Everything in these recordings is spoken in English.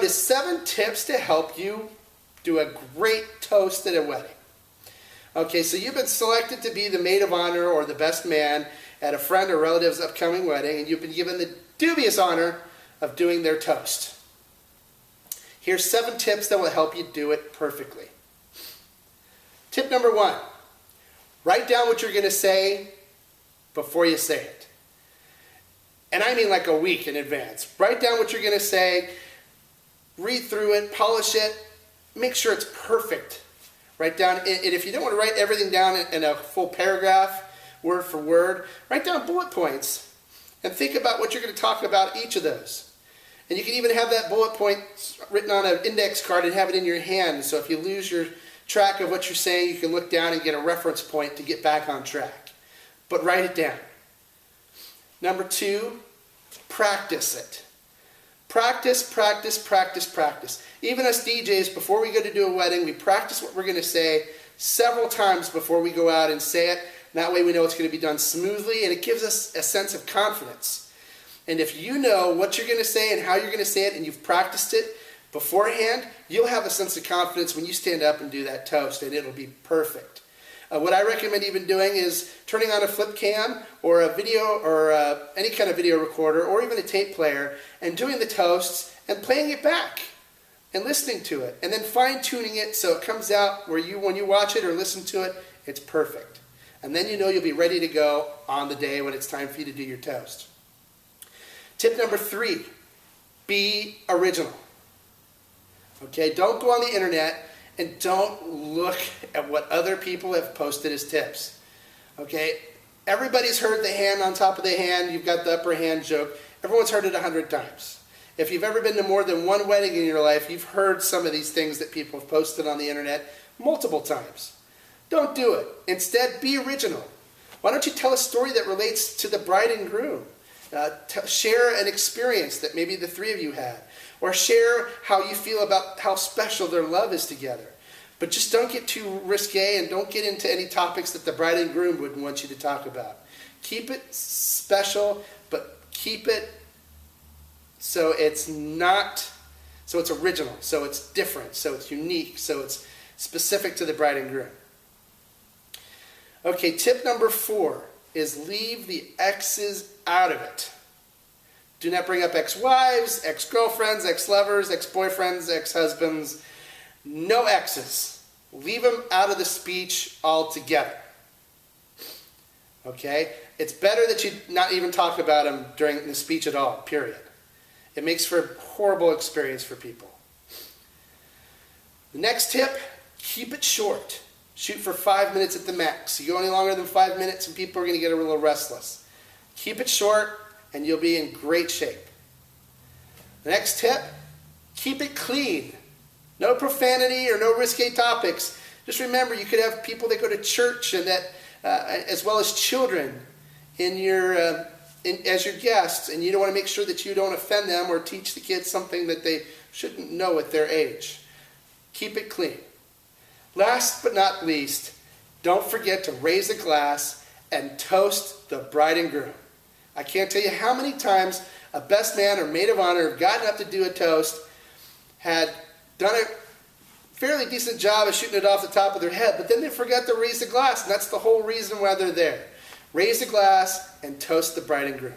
is 7 tips to help you do a great toast at a wedding. Okay, so you've been selected to be the maid of honor or the best man at a friend or relative's upcoming wedding, and you've been given the dubious honor of doing their toast. Here's 7 tips that will help you do it perfectly. Tip number 1, write down what you're going to say before you say it. And I mean like a week in advance. Write down what you're going to say, read through it, polish it, make sure it's perfect. Write down, and if you don't want to write everything down in a full paragraph, word for word, write down bullet points and think about what you're going to talk about each of those. And you can even have that bullet point written on an index card and have it in your hand. So if you lose your track of what you're saying, you can look down and get a reference point to get back on track. But write it down. Number 2, practice it. Practice, practice, practice, practice. Even us DJs, before we go to do a wedding, we practice what we're going to say several times before we go out and say it. That way we know it's going to be done smoothly, and it gives us a sense of confidence. And if you know what you're going to say and how you're going to say it, and you've practiced it beforehand, you'll have a sense of confidence when you stand up and do that toast, and it'll be perfect. What I recommend even doing is turning on a flip cam or a video or any kind of video recorder or even a tape player and doing the toasts and playing it back and listening to it and then fine-tuning it so it comes out where when you watch it or listen to it, it's perfect. And then you know you'll be ready to go on the day when it's time for you to do your toast. Tip number 3, be original. Okay, don't go on the internet and don't look at what other people have posted as tips. Okay, everybody's heard the hand on top of the hand, you've got the upper hand joke. Everyone's heard it 100 times. If you've ever been to more than one wedding in your life, you've heard some of these things that people have posted on the internet multiple times. Don't do it. Instead, be original. Why don't you tell a story that relates to the bride and groom? Share an experience that maybe the 3 of you had. Or share how you feel about how special their love is together. But just don't get too risque and don't get into any topics that the bride and groom wouldn't want you to talk about. Keep it special, but keep it so it's original, so it's different, so it's unique, so it's specific to the bride and groom. Okay, tip number 4 is leave the exes out of it. Do not bring up ex-wives, ex-girlfriends, ex-lovers, ex-boyfriends, ex-husbands. No exes. Leave them out of the speech altogether. Okay? It's better that you not even talk about them during the speech at all, period. It makes for a horrible experience for people. The next tip, keep it short. Shoot for 5 minutes at the max. You go any longer than 5 minutes and people are going to get a little restless. Keep it short and you'll be in great shape. The next tip, keep it clean. No profanity or no risque topics. Just remember, you could have people that go to church and that, as well as children as your guests, and you don't want to make sure that you don't offend them or teach the kids something that they shouldn't know at their age. Keep it clean. Last but not least, don't forget to raise a glass and toast the bride and groom. I can't tell you how many times a best man or maid of honor have gotten up to do a toast, had done a fairly decent job of shooting it off the top of their head, but then they forgot to raise the glass, and that's the whole reason why they're there. Raise the glass and toast the bride and groom.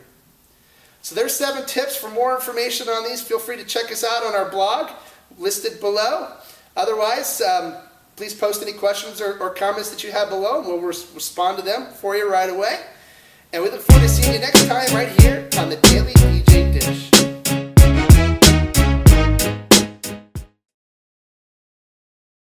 So there's 7 tips. For more information on these, feel free to check us out on our blog, listed below. Otherwise, please post any questions or comments that you have below, and we'll respond to them for you right away. And we look forward to seeing you next time right here on the Daily DJ Dish.